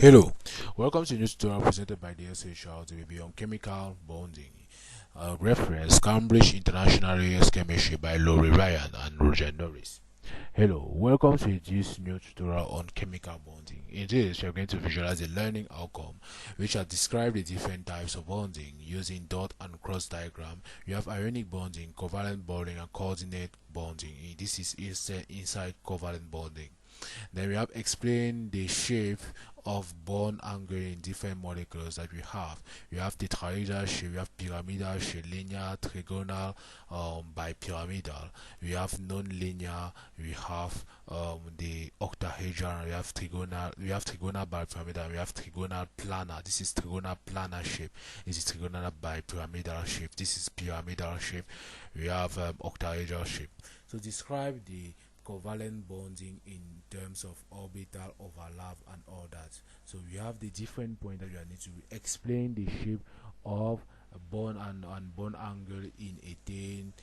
Hello, welcome to a new tutorial presented by the SHR. It will be on chemical bonding. Reference Cambridge International AS Chemistry by Laurie Ryan and Roger Norris. Hello, welcome to this new tutorial on chemical bonding. In this, we are going to visualize the learning outcome, which are described the different types of bonding using dot and cross diagram. We have ionic bonding, covalent bonding, and coordinate bonding. This is inside covalent bonding. Then we have explained the shape of bond angle in different molecules that we have. We have tetrahedral shape, we have pyramidal shape, linear, trigonal, bipyramidal. We have non-linear, we have the octahedral, we have trigonal bipyramidal, we have trigonal planar. This is trigonal planar shape. This is trigonal bipyramidal shape. This is pyramidal shape. We have octahedral shape. So describe the covalent bonding in terms of orbital overlap and all that. So we have the different points that you need to explain the shape of a bond and bond angle in 18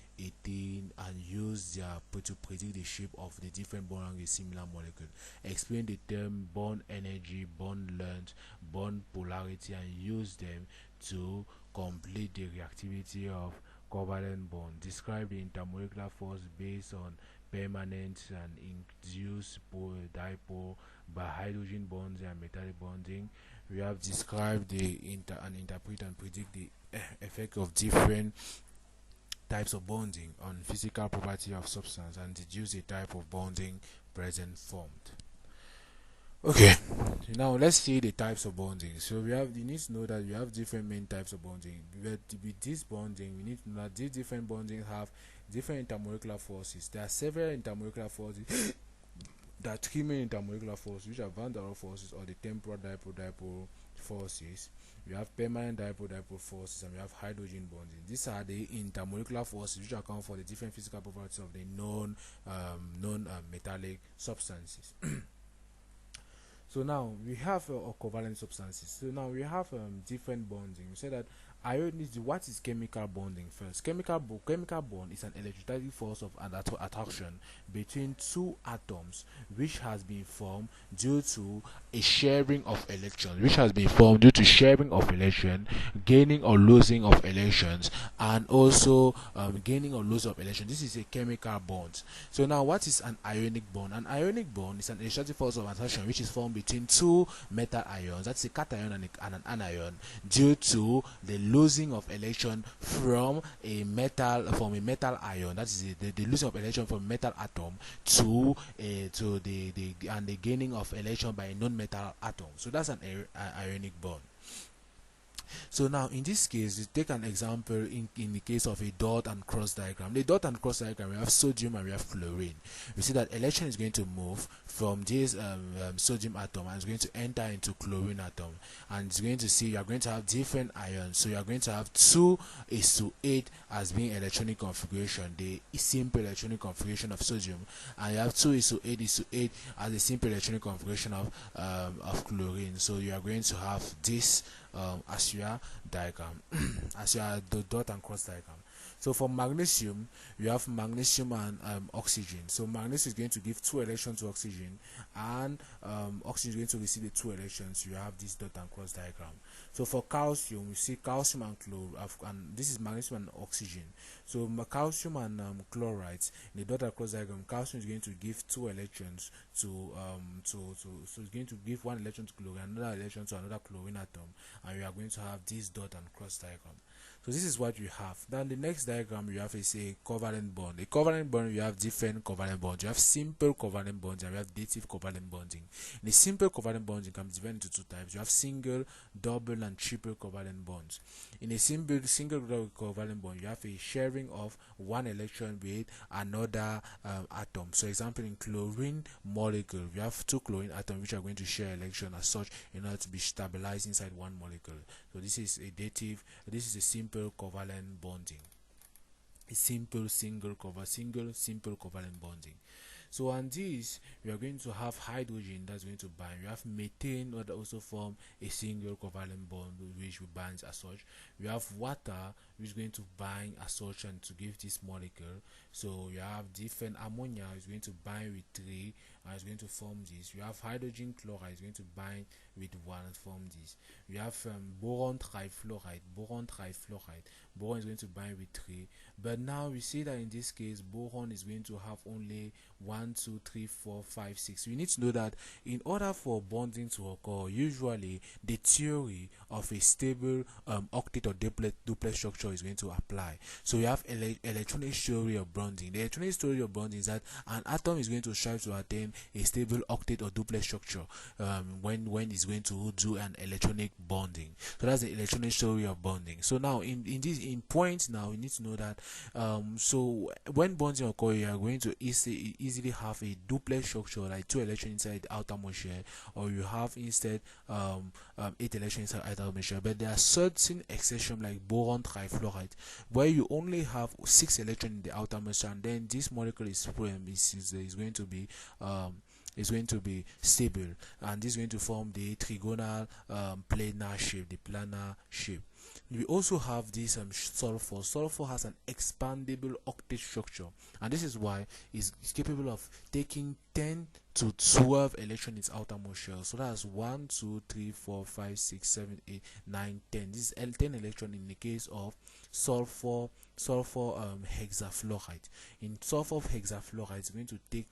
and use to predict the shape of the different bond angle similar molecule. Explain the term bond energy, bond length, bond polarity, and use them to complete the reactivity of covalent bond. Describe the intermolecular force based on permanent and induced dipole by hydrogen bonds and metallic bonding. We have described the interpret and predict the effect of different types of bonding on physical property of substance and deduce the type of bonding present formed. Okay, now let's see the types of bonding. So you need to know that we have different main types of bonding. With this bonding, we need to know that these different bonding have different intermolecular forces. There are several intermolecular forces. There are three main intermolecular forces, which are van der Waals forces or the temporal dipole forces. We have permanent dipole forces, and we have hydrogen bonding. These are the intermolecular forces which account for the different physical properties of the known metallic substances. So now we have covalent substances. So now we have different bonding. We say that what is chemical bonding first? Chemical bond is an electrostatic force of attraction between two atoms which has been formed due to a sharing of electrons, gaining or losing of electrons, and also gaining or losing of electrons. This is a chemical bond. So now what is an ionic bond? An ionic bond is an electrostatic force of attraction which is formed between two metal ions, that's a cation and an anion, due to the losing of electron from a metal ion, that is the losing of electron from metal atom to the gaining of electron by a non-metal atom. So that's an ionic bond. So now in this case, we take an example in the case of a dot and cross diagram. The dot and cross diagram, we have sodium and we have chlorine. We see that electron is going to move from this sodium atom and it's going to enter into chlorine atom, and it's going to see you are going to have different ions. So you are going to have 2:8 as being electronic configuration, the simple electronic configuration of sodium, and you have 2:8 as a simple electronic configuration of chlorine. So you are going to have this as your diagram, as your dot and cross diagram. So for magnesium, you have magnesium and oxygen. So magnesium is going to give 2 electrons to oxygen, and oxygen is going to receive the 2 electrons. You have this dot and cross diagram. So for calcium, you see calcium and chloride, and this is magnesium and oxygen. So calcium and chlorides in the dot and cross diagram, calcium is going to give 2 electrons so it's going to give 1 electron to chlorine, another electron to another chlorine atom, and we are going to have this dot and cross diagram. So this is what we have. Then the next diagram we have is a covalent bond. A covalent bond, you have different covalent bonds. You have simple covalent bonds and you have dative covalent bonding. In a simple covalent bonding can be divided into 2 types. You have single, double, and triple covalent bonds. In a single covalent bond, you have a sharing of 1 electron with another atom. So example, in chlorine molecule, we have 2 chlorine atoms which are going to share electron as such in order to be stabilized inside 1 molecule. So this is a dative, this is a simple covalent bonding. A simple simple covalent bonding. So on this, we are going to have hydrogen that's going to bind. We have methane that also form a single covalent bond which will bind as such. We have water which is going to bind as such and to give this molecule. So you have different ammonia is going to bind with 3 and it's going to form this. You have hydrogen chloride is going to bind with 1 and form this. You have boron trifluoride. Boron is going to bind with 3. But now we see that in this case, boron is going to have only 1, 2, 3, 4, 5, 6. You need to know that in order for bonding to occur, usually the theory of a stable octet or duplex structure is going to apply. So you have electronic theory of bonding. The electronic theory of bonding is that an atom is going to strive to attain a stable octet or duplex structure when it's going to do an electronic bonding. So that's the electronic theory of bonding. So now in points, now we need to know that so when bonding occurs, you are going to easily have a duplex structure, like 2 electrons inside the outermost shell, or you have instead 8 electrons inside the outermost shell. But there are certain exceptions like boron trifluoride where you only have 6 electrons in the outermost shell, and then this molecule is going to be stable, and this is going to form the trigonal planar shape. We also have this sulfur. Sulfur has an expandable octet structure, and this is why it's capable of taking 10 to 12 electrons in its outermost shell. So that's 1, 2, 3, 4, 5, 6, 7, 8, 9, 10. This is 10 electrons in the case of sulfur hexafluoride. In sulfur hexafluoride, it's going to take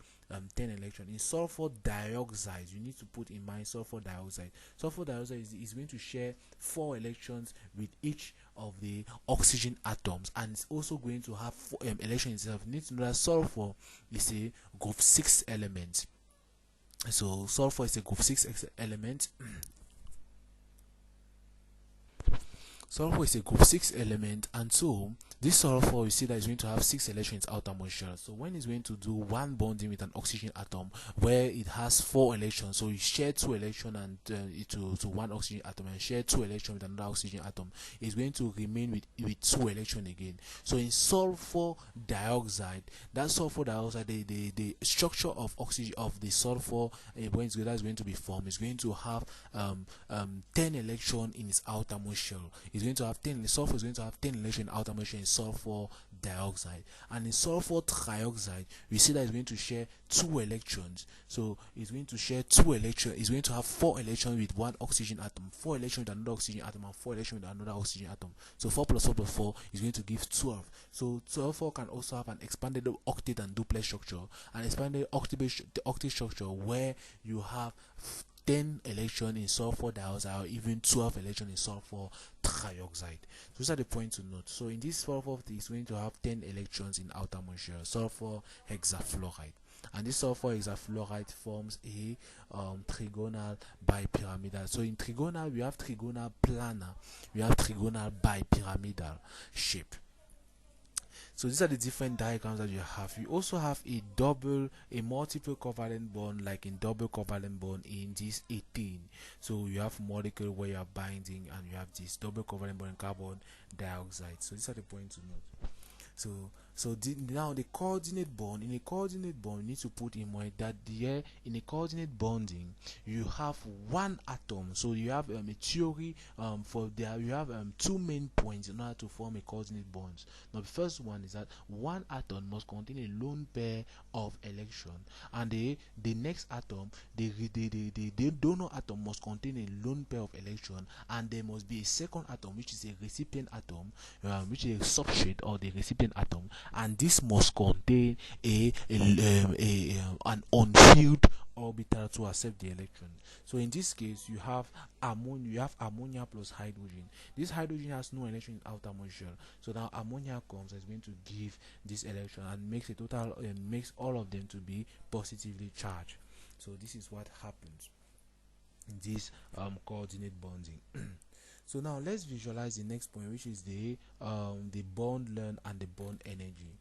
10 electrons. In sulfur dioxide, you need to put in mind sulfur dioxide. Sulfur dioxide is going to share 4 electrons with each of the oxygen atoms, and it's also going to have 4 electrons itself. You need to know that sulfur is a group 6 element. So sulfur is a group 6 element. Sulfur is a group 6 element, and so this sulfur, you see that it's going to have 6 electrons outermost shell. So when it's going to do one bonding with an oxygen atom where it has 4 electrons, so you share 2 electrons and to one oxygen atom, and share 2 electrons with another oxygen atom, it's going to remain with 2 electrons again. So in sulfur dioxide, that sulfur dioxide, the structure of oxygen of the sulfur when that's going to be formed is going to have 10 electrons in its outermost shell. It's going to have 10. The sulfur is going to have 10 electrons in outermost shell in sulfur dioxide, and in sulfur trioxide, we see that it's going to share 2 electrons. So it's going to share 2 electrons. It's going to have 4 electrons with one oxygen atom, 4 electrons with another oxygen atom, and 4 electrons with another oxygen atom. So 4 plus 4 plus 4 is going to give 12. So sulfur can also have an expanded octet and duplex structure, an expanded octet structure where you have 10 electrons in sulfur dioxide, or even 12 electrons in sulfur trioxide. Those are the points to note. So in this sulfur, it's going to have 10 electrons in outermost shell, sulfur hexafluoride, and this sulfur hexafluoride forms a trigonal bipyramidal. So in trigonal, we have trigonal planar, we have trigonal bipyramidal shape. So these are the different diagrams that you have. You also have a multiple covalent bond, like in double covalent bond in this 18. So you have molecule where you are binding, and you have this double covalent bond in carbon dioxide. So these are the points to note. Now the coordinate bond. In a coordinate bond, you need to put in mind that in a coordinate bonding, you have one atom. So you have a theory for there. You have 2 main points in order to form a coordinate bond. Now the first one is that one atom must contain a lone pair of electron, and the next atom, the donor atom, must contain a lone pair of electron, and there must be a second atom which is a recipient atom, which is a substrate or the recipient atom, and this must contain an unfilled orbital to accept the electron. So in this case, you have ammonia plus hydrogen. This hydrogen has no electron in outermost shell, so now ammonia comes and is going to give this electron and makes a total makes all of them to be positively charged. So this is what happens in this coordinate bonding. So now let's visualize the next point, which is the bond length and the bond energy.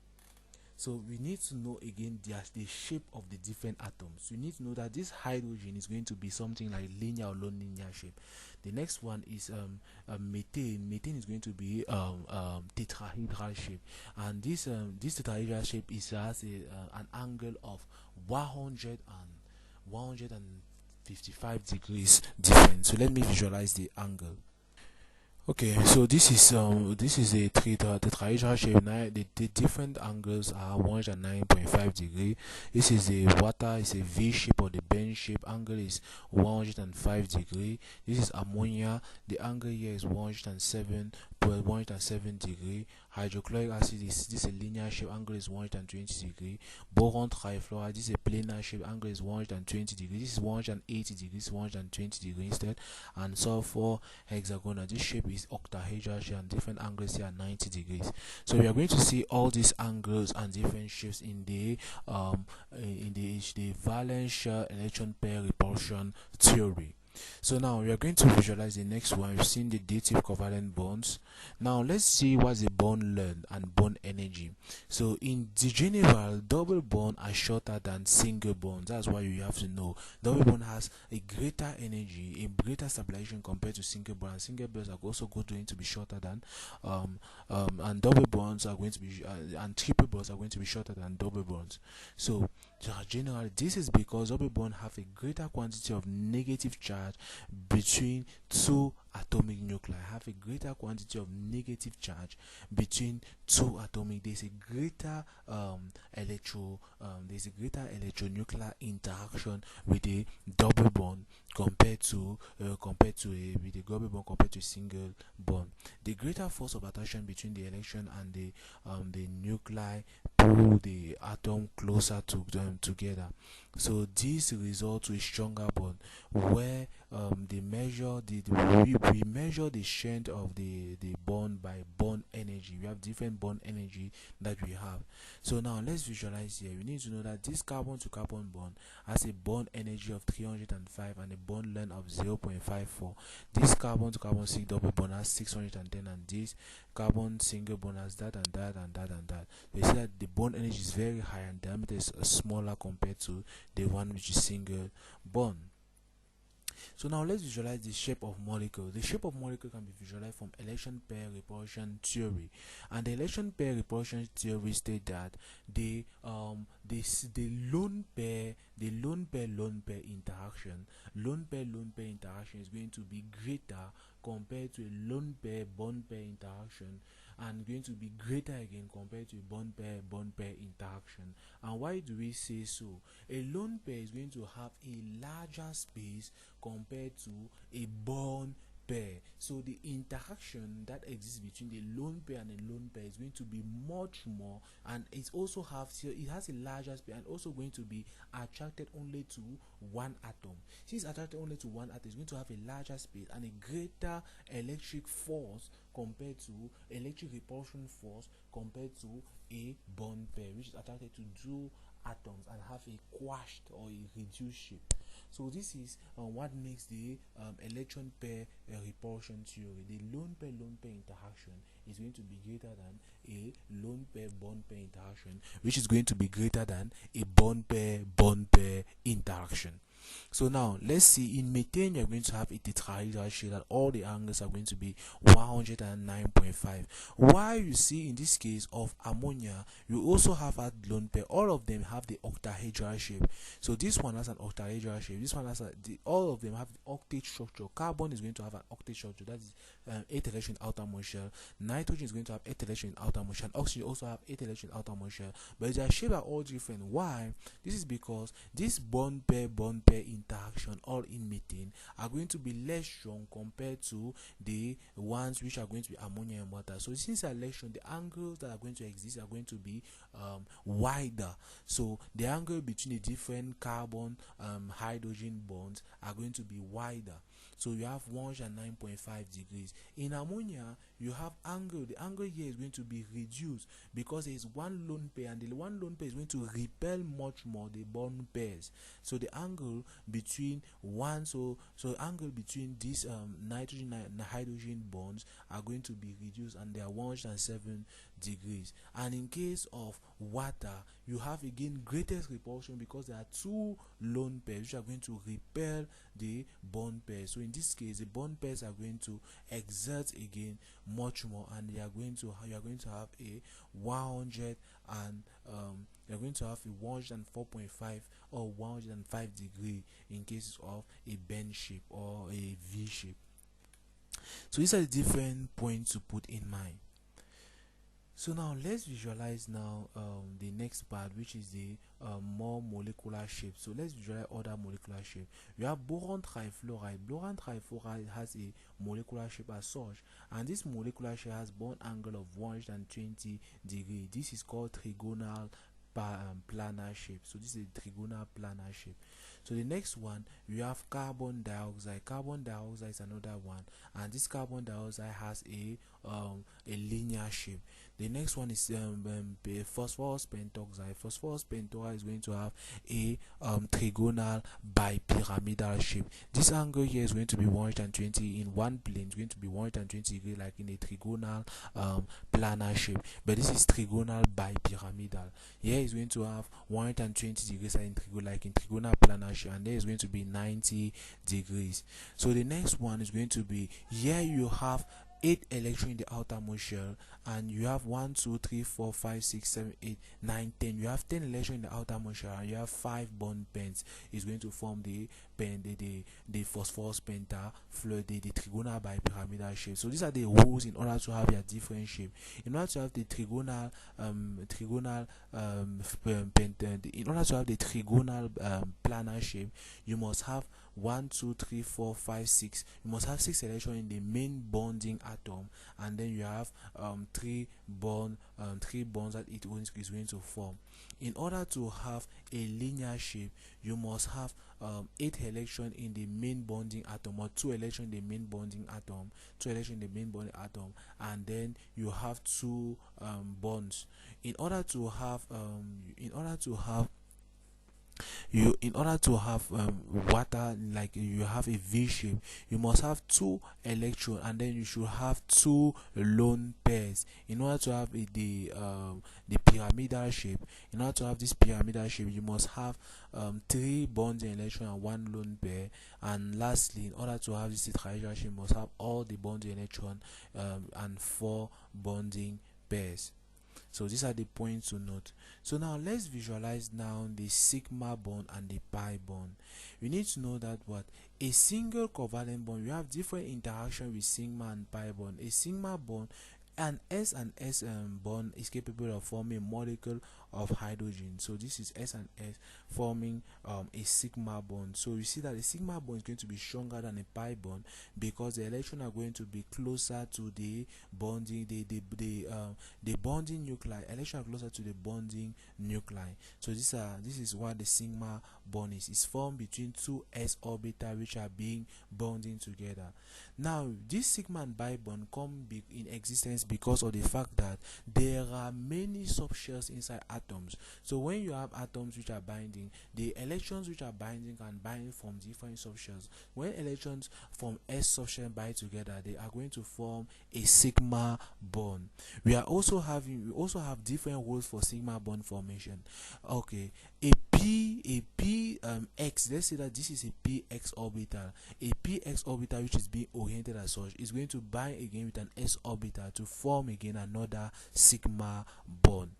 So we need to know again the shape of the different atoms. You need to know that this hydrogen is going to be something like linear or non-linear shape. The next one is methane. Methane is going to be tetrahedral shape, and this tetrahedral shape has an angle of 155 degrees different. So let me visualize the angle. Okay, so this is a tetrahedral shape. Now the different angles are 109.5 degree. This is the water is a V shape or the bend shape. Angle is 105 degree. This is ammonia. The angle here is 107 degree. Hydrochloric acid is this is a linear shape. Angle is 120 degree. Boron trifluoride. This is a planar shape. Angle is 120 degree. This is 180 degrees. 120 degree instead. And sulfur hexagonal. This shape is octahedral shape and different angles here are 90 degrees. So we are going to see all these angles and different shapes in the valence shell electron pair repulsion theory. So now we are going to visualize the next one. We've seen the dative covalent bonds. Now let's see what's the bond length and bond energy. So in the general, double bond are shorter than single bond. That's why you have to know. Double bond has a greater energy, a greater stabilization compared to single bond. And single bonds are also going to be shorter than and double bonds are going to be and triple bonds are going to be shorter than double bonds. So generally, this is because double bond have a greater quantity of negative charge between two atomic nuclei. Have a greater quantity of negative charge between two atomic. There's a greater electronuclear interaction with a double bond compared to a with a double bond compared to a single bond. The greater force of attraction between the electron and the nuclei pull the atom closer to them together. So this results to a stronger bond where we measure the strength of the bond by bond energy. We have different bond energy that we have. So now let's visualize here. We need to know that this carbon to carbon bond has a bond energy of 305 and a bond length of 0.54. This carbon to carbon single double bond has 610 and this carbon single bond has that and that and that and that. They say that the bond energy is very high and diameter is smaller compared to the one which is single bond. So now let's visualize the shape of molecule. The shape of molecule can be visualized from electron pair repulsion theory, and the electron pair repulsion theory states that the lone pair interaction is going to be greater compared to a lone pair bond pair interaction, and going to be greater again compared to a bond pair interaction. And why do we say so? A lone pair is going to have a larger space compared to a bond pair. So the interaction that exists between the lone pair and a lone pair is going to be much more, and it has a larger space and also going to be attracted only to one atom. Since attracted only to one atom, it's going to have a larger space and a greater electric force compared to electric repulsion force compared to a bond pair, which is attracted to two atoms and have a quashed or a reduced shape. So this is what makes the electron pair repulsion theory. The lone pair interaction is going to be greater than a lone pair bond pair interaction, which is going to be greater than a bond pair interaction. So now let's see, in methane you're going to have a tetrahedral shape that all the angles are going to be 109.5. While you see in this case of ammonia, you also have a lone pair. All of them have the octahedral shape. So this one has an octahedral shape. This one has all of them have the octet structure. Carbon is going to have an octet structure. That is 8 electrons in outermost shell. Nitrogen is going to have 8 electrons in outermost shell. Oxygen also have 8 electrons in outermost shell. But their shape are all different. Why? This is because this bond pair interaction all in methane are going to be less strong compared to the ones which are going to be ammonia and water. So since they are less strong, the angles that are going to exist are going to be wider. So the angle between the different carbon hydrogen bonds are going to be wider. So you have 109.5 degrees. In ammonia, you have angle. The angle here is going to be reduced because there is one lone pair, and the one lone pair is going to repel much more the bond pairs. So the angle between angle between these nitrogen and hydrogen bonds are going to be reduced, and they are 107 degrees. And in case of water, you have again greatest repulsion because there are two lone pairs which are going to repel the bond pairs. So in this case, the bond pairs are going to exert again much more, and you are going to have a 100 and you're going to have a 104.5 or 105 degree in cases of a bend shape or a V shape. So these are the different points to put in mind. So now let's visualize now the next part, which is the more molecular shape. So let's visualize other molecular shape. We have boron trifluoride. Boron trifluoride has a molecular shape as such, and this molecular shape has bond angle of 120 degrees. This is called trigonal planar shape. So this is a trigonal planar shape. So the next one, we have carbon dioxide. Carbon dioxide is another one, and this carbon dioxide has a linear shape. The next one is phosphorus pentoxide. Phosphorus pentoxide is going to have a trigonal bipyramidal shape. This angle here is going to be 120 in one plane. It's going to be 120 degrees, like in a trigonal planar shape. But this is trigonal bipyramidal. Here is going to have 120 degrees like in trigonal planar shape, and there is going to be 90 degrees. So the next one is going to be, here you have 8 electrons in the outermost shell, and you have 1 2 3 4 5 6 7 8 9 10. You have 10 electrons in the outermost shell, and you have 5 bond pairs. Is going to form the phosphorus pentafluoride, the trigonal bipyramidal shape. So these are the rules in order to have their different shape. In order to have the trigonal planar shape, you must have 1 2 3 4 5 6. You must have 6 electrons in the main bonding atom, and then you have 3 bonds that it is going to form. In order to have a linear shape, you must have 8 electrons in the main bonding atom, or 2 electrons in the main bonding atom, and then you have 2 bonds. In order to have water, like you have a V shape, you must have 2 electrons, and then you should have 2 lone pairs. In order to have the pyramidal shape, you must have 3 bonding electrons and 1 lone pair. And lastly, in order to have this tetrahedral shape, you must have all the bonding electrons and 4 bonding pairs. So these are the points to note. So now let's visualize now the sigma bond and the pi bond. We need to know that what a single covalent bond, we have different interaction with sigma and pi bond. A sigma bond, an S and S bond, is capable of forming a molecule of hydrogen. So this is S and S forming a sigma bond. So you see that the sigma bond is going to be stronger than a pi bond, because the electrons are going to be closer to the bonding the bonding nuclei. Electrons are closer to the bonding nuclei. So this is what the sigma bond is. It's formed between 2 s orbitals which are being bonding together. Now this sigma and pi bond come in existence because of the fact that there are many subshells inside atoms. So when you have atoms which are binding, the electrons which are binding can bind from different subshells. When electrons from S subshell bind together, they are going to form a sigma bond. We also have different rules for sigma bond formation. Okay, a X, let's say that this is a px orbital. A px orbital which is being oriented as such is going to bind again with an s orbital to form again another sigma bond.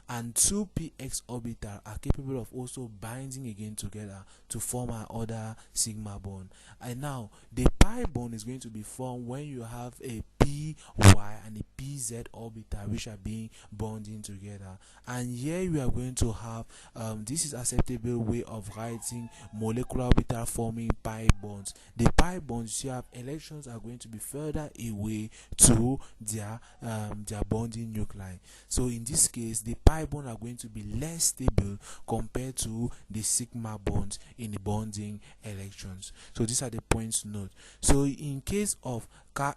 And 2 px orbitals are capable of also binding again together to form another sigma bond. And now the pi bond is going to be formed when you have a py and a pz orbital which are being bonding together. And here we are going to have this is acceptable way of writing molecular orbital forming pi bonds. The pi bonds, you have electrons are going to be further away to their bonding nuclei. So in this case, the pi bonds are going to be less stable compared to the sigma bonds in the bonding electrons. So these are the points to note. So in case of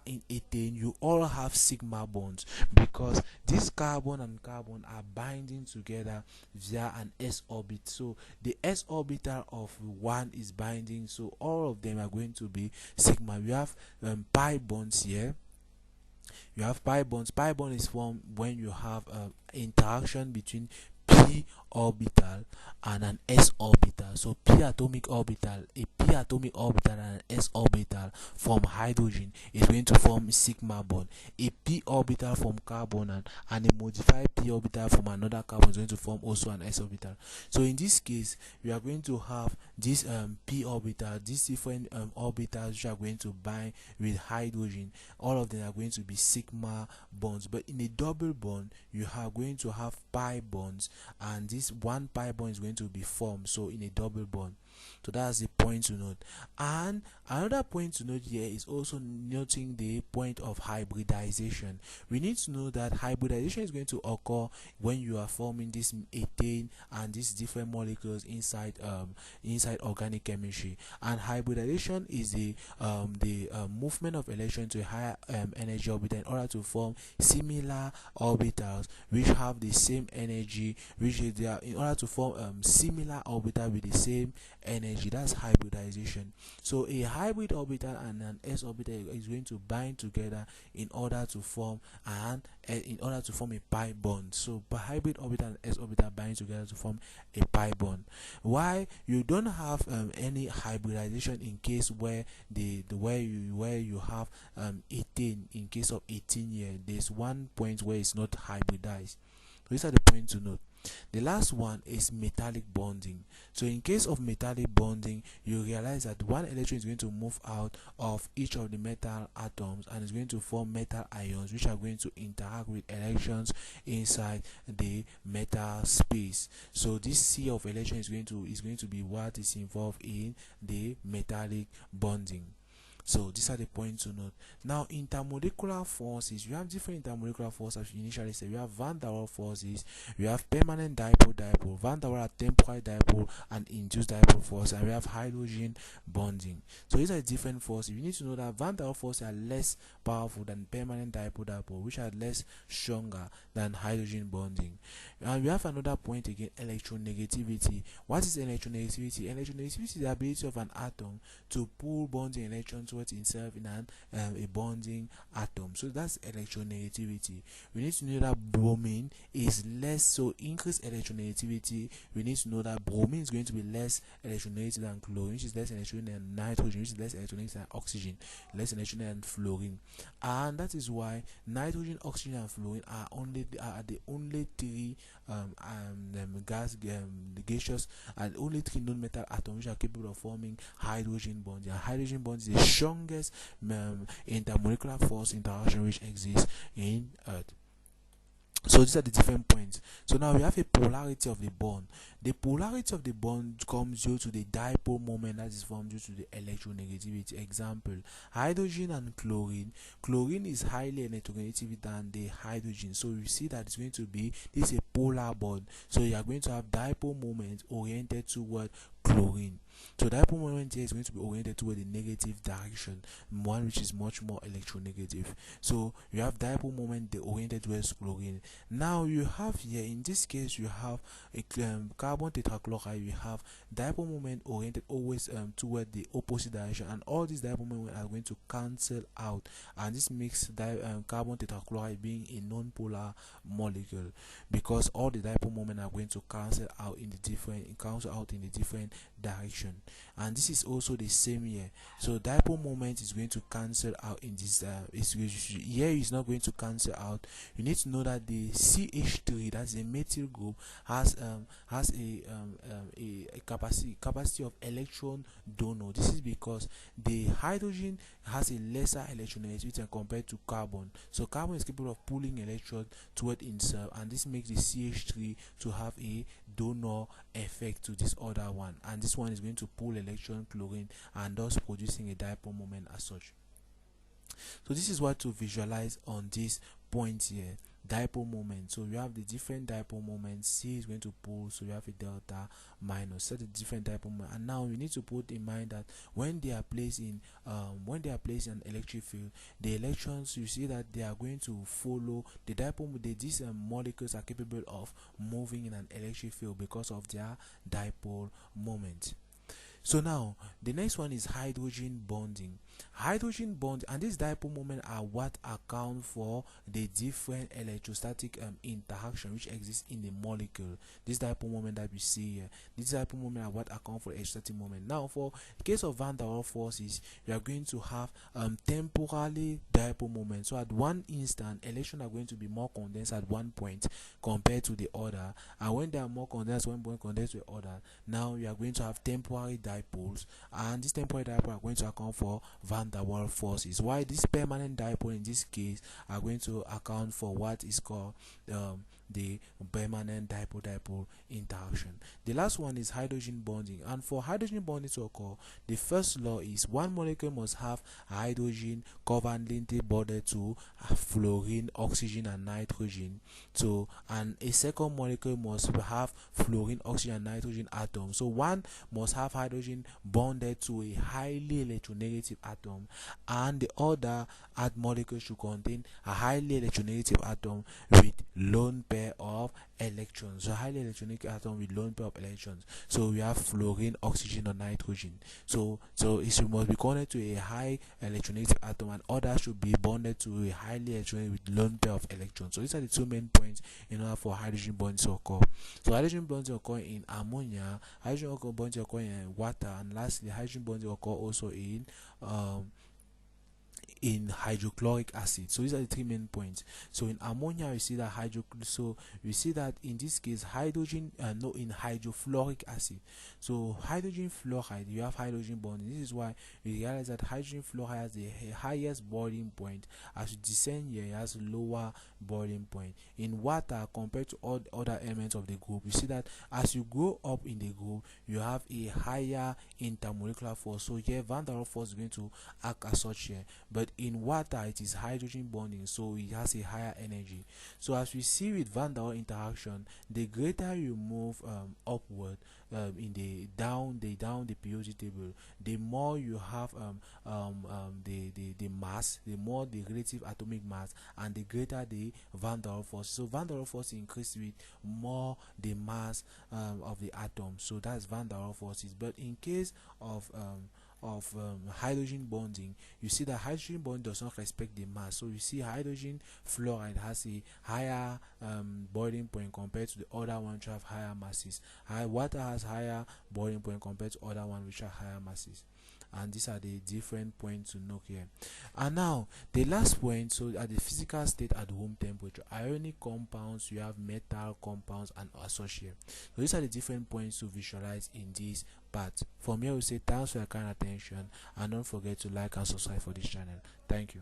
in ethane, you all have sigma bonds because this carbon and carbon are binding together via an s orbit. So the s orbital of one is binding, so all of them are going to be sigma. We have pi bonds here. You have pi bonds. Pi bond is formed when you have interaction between p orbital and an s orbital. So p atomic orbital, a p atomic orbital and an s orbital from hydrogen is going to form sigma bond. A p orbital from carbon and a modified p orbital from another carbon is going to form also an s orbital. So in this case, we are going to have this p orbital, these different orbitals which are going to bind with hydrogen. All of them are going to be sigma bonds, but in a double bond you are going to have pi bonds, and this one pi bond is going to be formed, so in a double bond. So that's the point to note. And another point to note here is also noting the point of hybridization. We need to know that hybridization is going to occur when you are forming this ethane and these different molecules inside organic chemistry. And hybridization is the movement of electrons to a higher energy orbital in order to form similar orbitals which have the same energy, which they are in order to form similar orbital with the same energy. That's hybridization. So a hybrid orbital and an s orbital is going to bind together in order to form a pi bond. So hybrid orbital and s orbital bind together to form a pi bond. Why you don't have any hybridization in case where where you have ethane, in case of 18 here, there's one point where it's not hybridized. These are the points to note. The last one is metallic bonding. So in case of metallic bonding, you realize that one electron is going to move out of each of the metal atoms and is going to form metal ions which are going to interact with electrons inside the metal space. So this sea of electrons is going to be what is involved in the metallic bonding. So these are the points to note. Now, intermolecular forces, you have different intermolecular forces. As initially said, we have van der Waals forces, we have permanent dipole, van der Waals temporal dipole, and induced dipole force, and we have hydrogen bonding. So these are different forces. You need to know that van der Waals forces are less powerful than permanent dipole, which are less stronger than hydrogen bonding. And we have another point again, electronegativity. What is electronegativity? Electronegativity is the ability of an atom to pull bonding electrons towards itself in a bonding atom. So that's electronegativity. We need to know that bromine is less, so increased electronegativity. We need to know that bromine is going to be less electronegative than chlorine, which is less electronegative than nitrogen, which is less electronegative than oxygen, less electronegative than fluorine. And that is why nitrogen, oxygen, and fluorine are the only three gaseous and only three non-metal atoms which are capable of forming hydrogen bonds. And hydrogen bonds is the strongest intermolecular force interaction which exists in Earth. So these are the different points. So now we have a polarity of the bond. The polarity of the bond comes due to the dipole moment that is formed due to the electronegativity. Example, hydrogen and chlorine. Chlorine is highly electronegative than the hydrogen. So you see that it's going to be, this is a polar bond. So you are going to have dipole moment oriented toward chlorine. So dipole moment here is going to be oriented toward the negative direction, one which is much more electronegative. So you have dipole moment oriented towards chlorine. Now you have here, in this case, you have a carbon tetrachloride. You have dipole moment oriented always toward the opposite direction, and all these dipole moments are going to cancel out, and this makes carbon tetrachloride being a non-polar molecule, because all the dipole moments are going to cancel out in the different direction. And this is also the same here. So dipole moment is going to cancel out in this here is not going to cancel out. You need to know that the CH3, that's a methyl group, has a capacity of electron donor. This is because the hydrogen has a lesser electronegativity compared to carbon. So carbon is capable of pulling electrons toward itself, and this makes the CH3 to have a donor effect to this other one, and this one is going to pull electron chlorine and thus producing a dipole moment as such. So this is what to visualize on this point here, dipole moment. So you have the different dipole moments. C is going to pull, so you have a delta minus, set the different dipole moment. And now you need to put in mind that when they are placed in an electric field, the electrons, you see that they are going to follow the dipole. These molecules are capable of moving in an electric field because of their dipole moment. So now the next one is hydrogen bonding. hydrogen bond and this dipole moment are what account for the different electrostatic interaction which exists in the molecule. This dipole moment that we see here, this dipole moment are what account for electrostatic moment. Now for the case of van der Waals forces, you are going to have temporally dipole moment. So at one instant, electrons are going to be more condensed at one point compared to the other, and when they are more condensed one point condensed to the other, now you are going to have temporary dipoles, and this temporary dipole are going to account for van der Waals forces, while this permanent dipole in this case are going to account for what is called the permanent dipole interaction. The last one is hydrogen bonding, and for hydrogen bonding to occur, the first law is one molecule must have hydrogen covalently bonded to fluorine, oxygen and nitrogen, so and a second molecule must have fluorine, oxygen and nitrogen atoms. So one must have hydrogen bonded to a highly electronegative atom, and the other molecule should contain a highly electronegative atom with lone pair of electrons. So highly electronegative atom with lone pair of electrons. So we have fluorine, oxygen or nitrogen. So it must be connected to a high electronegative atom, and others should be bonded to a highly electronegative with lone pair of electrons. So these are the two main points in order for hydrogen bonds to occur. So hydrogen bonds occur in ammonia, hydrogen bonds occur in water, and lastly hydrogen bonds occur also in hydrochloric acid. So these are the three main points. So in ammonia we see that we see that in this case hydrogen in hydrofluoric acid. So hydrogen fluoride, you have hydrogen bond. This is why we realize that hydrogen fluoride has the highest boiling point. As you descend here, it has lower boiling point. In water, compared to all other elements of the group, you see that as you go up in the group, you have a higher intermolecular force. So here van der Waals force is going to act as such here, but in water it is hydrogen bonding, so it has a higher energy. So as we see with van der Waals interaction, the greater you move upward in the down the periodic table, the more you have the mass, the more the relative atomic mass, and the greater the van der Waals force. So van der Waals force increase with more the mass of the atom. So that's van der Waals forces. But in case of hydrogen bonding, you see that hydrogen bond does not respect the mass. So you see hydrogen fluoride has a higher boiling point compared to the other one which have higher masses. Water has higher boiling point compared to other one which have higher masses. And these are the different points to note here. And now the last point, so at the physical state at room temperature, ionic compounds, you have metal compounds and associates. So these are the different points to visualize in this part. From here we say thanks for your kind attention, and don't forget to like and subscribe for this channel. Thank you.